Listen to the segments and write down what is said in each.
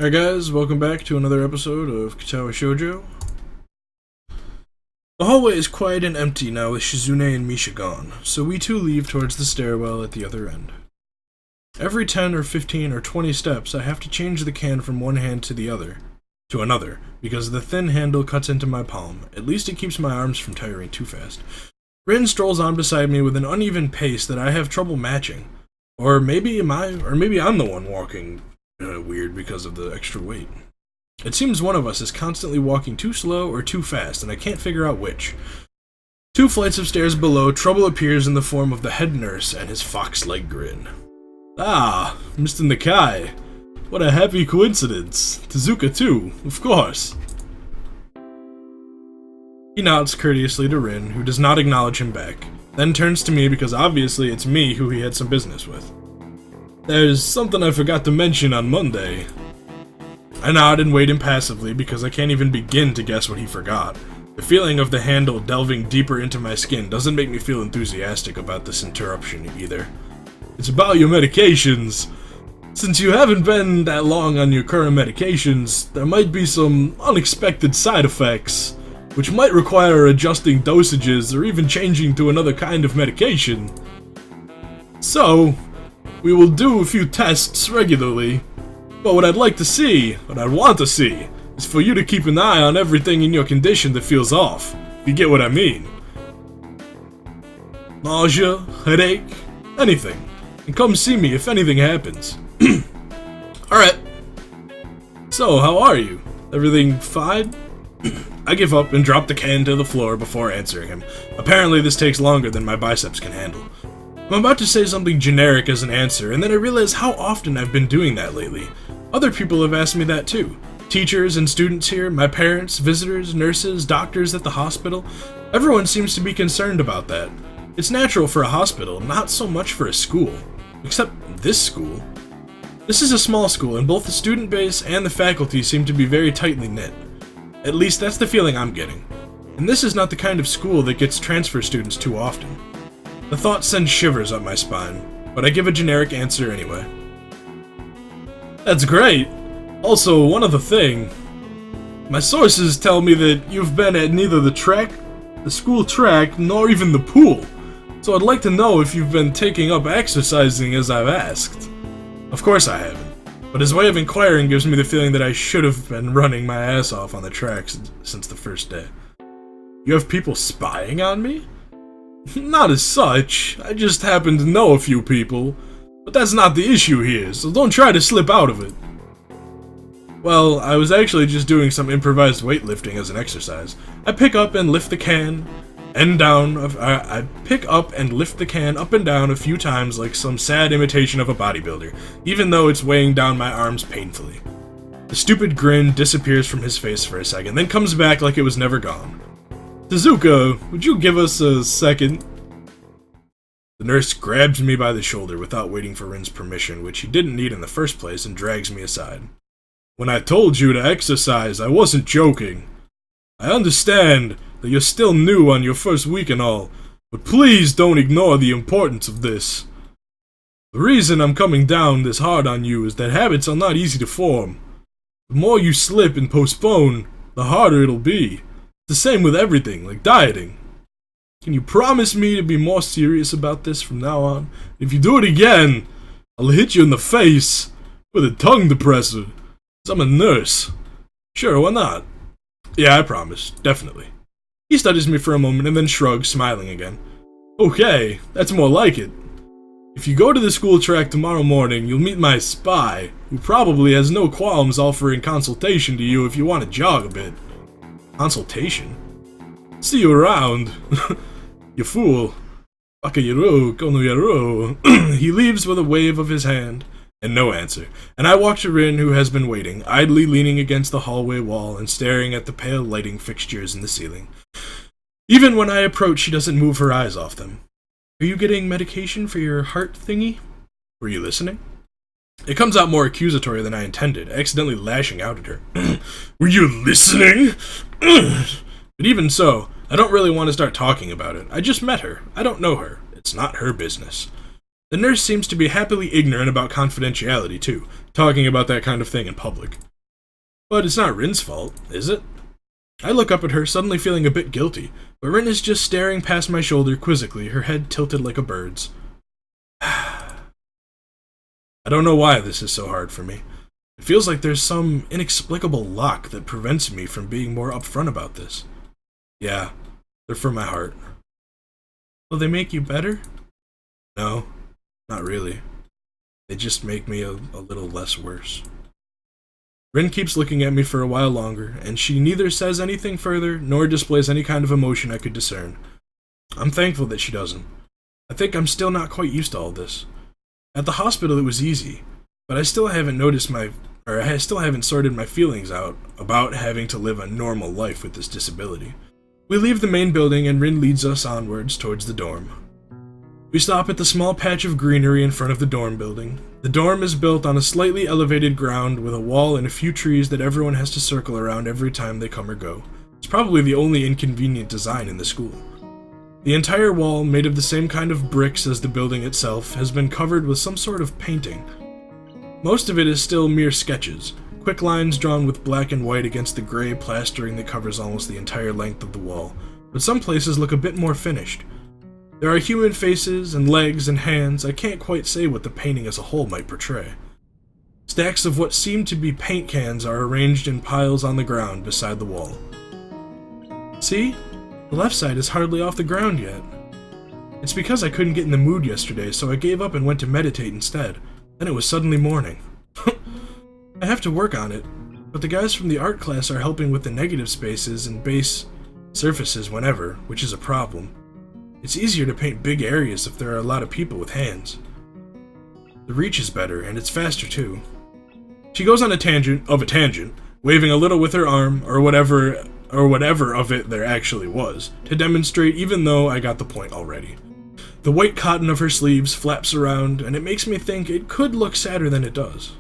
Alright guys, welcome back to another episode of Katawa Shoujo. The hallway is quiet and empty now with Shizune and Misha gone, so we two leave towards the stairwell at the other end. Every 10 or 15 or 20 steps I have to change the can from one hand to another, because the thin handle cuts into my palm. At least it keeps my arms from tiring too fast. Rin strolls on beside me with an uneven pace that I have trouble matching. Or maybe I'm the one walking weird because of the extra weight. It seems one of us is constantly walking too slow or too fast, and I can't figure out which. 2 flights of stairs below, trouble appears in the form of the head nurse and his fox-like grin. Ah, Mr. Nakai. What a happy coincidence. Tezuka too, of course. He nods courteously to Rin, who does not acknowledge him back, then turns to me because obviously it's me who he had some business with. There's something I forgot to mention on Monday. I nod and wait impassively because I can't even begin to guess what he forgot. The feeling of the handle delving deeper into my skin doesn't make me feel enthusiastic about this interruption either. It's about your medications. Since you haven't been that long on your current medications, there might be some unexpected side effects, which might require adjusting dosages or even changing to another kind of medication. So, we will do a few tests regularly, but what I'd want to see, is for you to keep an eye on everything in your condition that feels off, if you get what I mean. Nausea, headache, anything, and come see me if anything happens. Alright. So, how are you? Everything fine? I give up and drop the can to the floor before answering him. Apparently this takes longer than my biceps can handle. I'm about to say something generic as an answer, and then I realize how often I've been doing that lately. Other people have asked me that too. Teachers and students here, my parents, visitors, nurses, doctors at the hospital. Everyone seems to be concerned about that. It's natural for a hospital, not so much for a school. Except this school. This is a small school, and both the student base and the faculty seem to be very tightly knit. At least that's the feeling I'm getting. And this is not the kind of school that gets transfer students too often. The thought sends shivers up my spine, but I give a generic answer anyway. That's great! Also, one other thing. My sources tell me that you've been at neither the school track, nor even the pool. So I'd like to know if you've been taking up exercising as I've asked. Of course I haven't, but his way of inquiring gives me the feeling that I should have been running my ass off on the track since the first day. You have people spying on me? Not as such, I just happen to know a few people, but that's not the issue here, so don't try to slip out of it. Well, I was actually just doing some improvised weightlifting as an exercise. I pick up and lift the can up and down a few times like some sad imitation of a bodybuilder, even though it's weighing down my arms painfully. The stupid grin disappears from his face for a second, then comes back like it was never gone. Tezuka, would you give us a second? The nurse grabs me by the shoulder without waiting for Rin's permission, which he didn't need in the first place, and drags me aside. When I told you to exercise, I wasn't joking. I understand that you're still new on your first week and all, but please don't ignore the importance of this. The reason I'm coming down this hard on you is that habits are not easy to form. The more you slip and postpone, the harder it'll be. The same with everything, like dieting. Can you promise me to be more serious about this from now on? If you do it again, I'll hit you in the face with a tongue depressor. 'Cause I'm a nurse. Sure, why not? Yeah, I promise. Definitely. He studies me for a moment and then shrugs, smiling again. Okay, that's more like it. If you go to the school track tomorrow morning, you'll meet my spy, who probably has no qualms offering consultation to you if you want to jog a bit. Consultation? See you around. You fool. Bakayaro, kono. He leaves with a wave of his hand, and no answer, and I walk to Rin, who has been waiting, idly leaning against the hallway wall and staring at the pale lighting fixtures in the ceiling. Even when I approach, she doesn't move her eyes off them. Are you getting medication for your heart thingy? Were you listening? It comes out more accusatory than I intended, accidentally lashing out at her. Were you listening? But even so, I don't really want to start talking about it. I just met her. I don't know her. It's not her business. The nurse seems to be happily ignorant about confidentiality, too, talking about that kind of thing in public. But it's not Rin's fault, is it? I look up at her, suddenly feeling a bit guilty, but Rin is just staring past my shoulder quizzically, her head tilted like a bird's. I don't know why this is so hard for me. It feels like there's some inexplicable lock that prevents me from being more upfront about this. Yeah, they're for my heart. Will they make you better? No, not really. They just make me a little less worse. Rin keeps looking at me for a while longer, and she neither says anything further nor displays any kind of emotion I could discern. I'm thankful that she doesn't. I think I'm still not quite used to all this. At the hospital it was easy, but I still haven't sorted my feelings out about having to live a normal life with this disability. We leave the main building and Rin leads us onwards towards the dorm. We stop at the small patch of greenery in front of the dorm building. The dorm is built on a slightly elevated ground with a wall and a few trees that everyone has to circle around every time they come or go. It's probably the only inconvenient design in the school. The entire wall, made of the same kind of bricks as the building itself, has been covered with some sort of painting. Most of it is still mere sketches, quick lines drawn with black and white against the gray plastering that covers almost the entire length of the wall, but some places look a bit more finished. There are human faces and legs and hands. I can't quite say what the painting as a whole might portray. Stacks of what seem to be paint cans are arranged in piles on the ground beside the wall. See? The left side is hardly off the ground yet. It's because I couldn't get in the mood yesterday, so I gave up and went to meditate instead. Then it was suddenly morning. I have to work on it, but the guys from the art class are helping with the negative spaces and base surfaces whenever, which is a problem. It's easier to paint big areas if there are a lot of people with hands. The reach is better, and it's faster too. She goes on a tangent, waving a little with her arm, or whatever of it there actually was, to demonstrate even though I got the point already. The white cotton of her sleeves flaps around, and it makes me think it could look sadder than it does.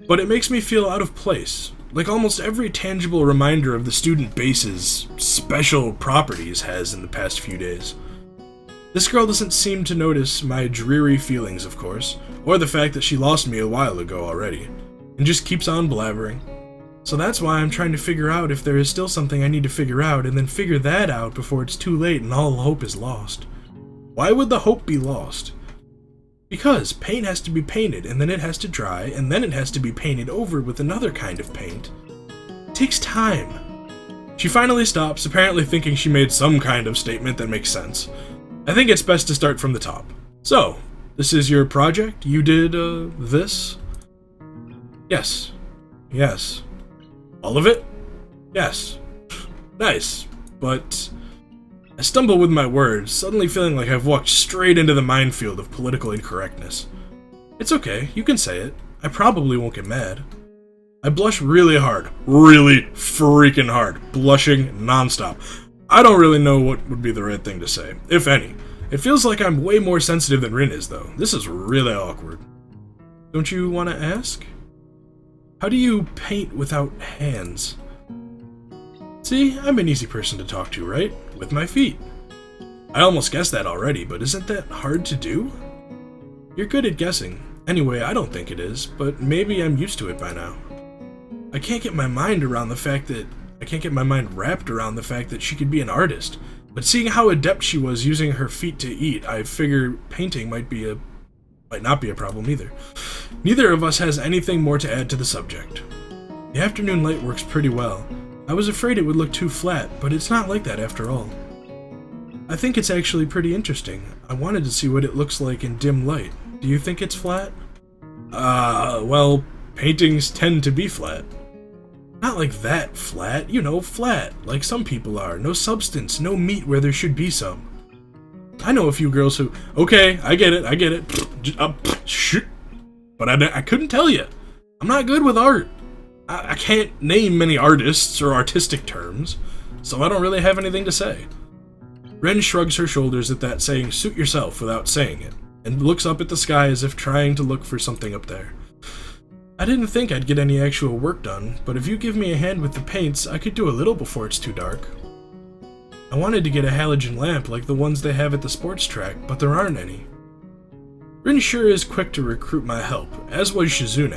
But it makes me feel out of place, like almost every tangible reminder of the student base's special properties has in the past few days. This girl doesn't seem to notice my dreary feelings, of course, or the fact that she lost me a while ago already, and just keeps on blabbering. So that's why I'm trying to figure out if there is still something I need to figure out, and then figure that out before it's too late and all hope is lost. Why would the hope be lost? Because paint has to be painted, and then it has to dry, and then it has to be painted over with another kind of paint. It takes time. She finally stops, apparently thinking she made some kind of statement that makes sense. I think it's best to start from the top. So, this is your project? You did, this? Yes. Yes. All of it? Yes. Nice. But I stumble with my words, suddenly feeling like I've walked straight into the minefield of political incorrectness. It's okay, you can say it. I probably won't get mad. I blush really hard. Really freaking hard. Blushing nonstop. I don't really know what would be the right thing to say, if any. It feels like I'm way more sensitive than Rin is, though. This is really awkward. Don't you want to ask? How do you paint without hands? See, I'm an easy person to talk to, right? With my feet. I almost guessed that already, but isn't that hard to do? You're good at guessing. Anyway, I don't think it is, but maybe I'm used to it by now. I can't get my mind wrapped around the fact that she could be an artist, but seeing how adept she was using her feet to eat, I figure painting might not be a problem either. Neither of us has anything more to add to the subject. The afternoon light works pretty well. I was afraid it would look too flat, but it's not like that after all. I think it's actually pretty interesting. I wanted to see what it looks like in dim light. Do you think it's flat? Well, paintings tend to be flat. Not like that flat, flat, like some people are. No substance, no meat where there should be some. I know a few girls who... Okay, I get it. But I couldn't tell you. I'm not good with art. I can't name many artists or artistic terms, so I don't really have anything to say. Ren shrugs her shoulders at that, saying, "Suit yourself," without saying it, and looks up at the sky as if trying to look for something up there. I didn't think I'd get any actual work done, but if you give me a hand with the paints, I could do a little before it's too dark. I wanted to get a halogen lamp like the ones they have at the sports track, but there aren't any. Rin sure is quick to recruit my help, as was Shizune.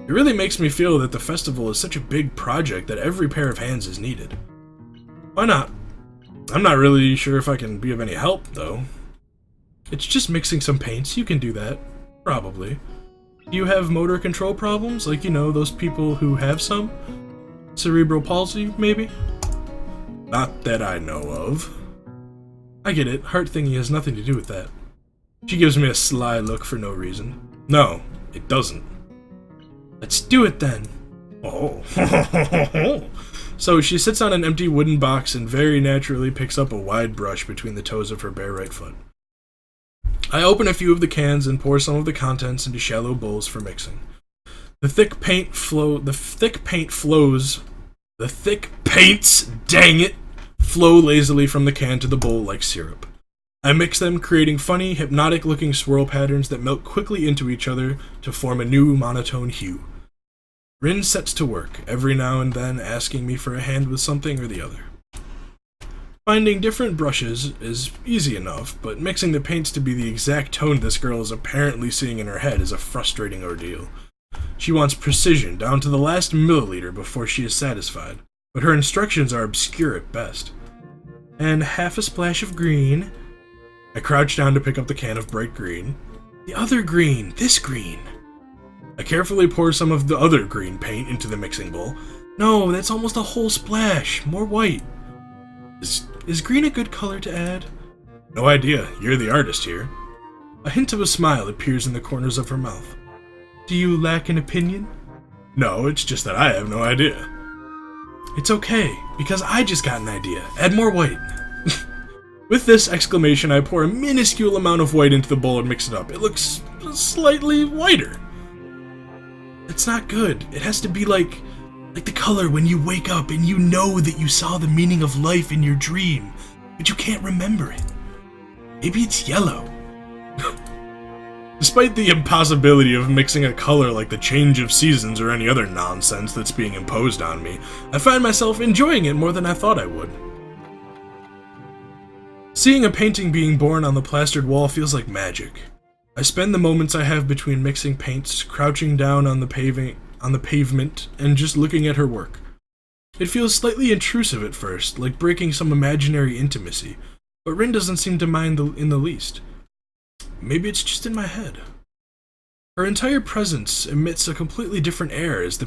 It really makes me feel that the festival is such a big project that every pair of hands is needed. Why not? I'm not really sure if I can be of any help, though. It's just mixing some paints, you can do that. Probably. Do you have motor control problems? Like, you know, those people who have some? Cerebral palsy, maybe? Not that I know of. I get it, heart thingy has nothing to do with that. She gives me a sly look for no reason. No, it doesn't. Let's do it then. Oh. So she sits on an empty wooden box and very naturally picks up a wide brush between the toes of her bare right foot. I open a few of the cans and pour some of the contents into shallow bowls for mixing. The thick paints, dang it, flow lazily from the can to the bowl like syrup. I mix them, creating funny, hypnotic-looking swirl patterns that melt quickly into each other to form a new monotone hue. Rin sets to work, every now and then asking me for a hand with something or the other. Finding different brushes is easy enough, but mixing the paints to be the exact tone this girl is apparently seeing in her head is a frustrating ordeal. She wants precision, down to the last milliliter before she is satisfied, but her instructions are obscure at best. And half a splash of green. I crouch down to pick up the can of bright green. The other green, this green. I carefully pour some of the other green paint into the mixing bowl. No, that's almost a whole splash. More white. Is green a good color to add? No idea. You're the artist here. A hint of a smile appears in the corners of her mouth. Do you lack an opinion? No, it's just that I have no idea. It's okay, because I just got an idea. Add more white. With this exclamation, I pour a minuscule amount of white into the bowl and mix it up. It looks slightly whiter. It's not good. It has to be like the color when you wake up and you know that you saw the meaning of life in your dream, but you can't remember it. Maybe it's yellow. Despite the impossibility of mixing a color like the change of seasons or any other nonsense that's being imposed on me, I find myself enjoying it more than I thought I would. Seeing a painting being born on the plastered wall feels like magic. I spend the moments I have between mixing paints, crouching down on the pavement, and just looking at her work. It feels slightly intrusive at first, like breaking some imaginary intimacy, but Rin doesn't seem to mind in the least. Maybe it's just in my head. Her entire presence emits a completely different air as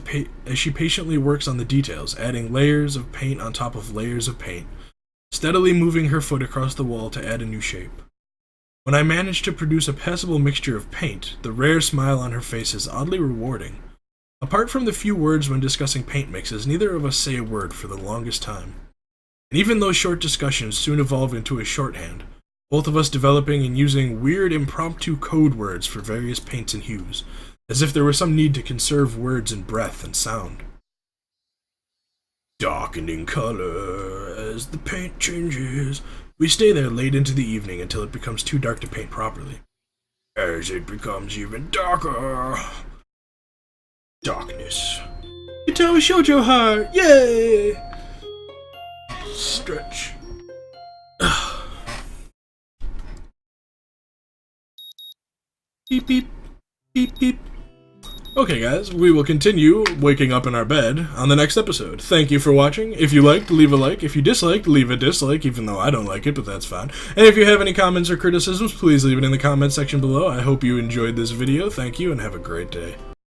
she patiently works on the details, adding layers of paint on top of layers of paint, steadily moving her foot across the wall to add a new shape. When I manage to produce a passable mixture of paint, the rare smile on her face is oddly rewarding. Apart from the few words when discussing paint mixes, neither of us say a word for the longest time. And even those short discussions soon evolve into a shorthand, both of us developing and using weird impromptu code words for various paints and hues, as if there were some need to conserve words and breath and sound. Darkening color as the paint changes. We stay there late into the evening until it becomes too dark to paint properly. As it becomes even darker. Darkness. Katawa Shoujo heart! Yay! Stretch. Beep beep. Beep beep. Okay guys, we will continue waking up in our bed on the next episode. Thank you for watching. If you liked, leave a like. If you disliked, leave a dislike, even though I don't like it, but that's fine. And if you have any comments or criticisms, please leave it in the comment section below. I hope you enjoyed this video. Thank you, and have a great day.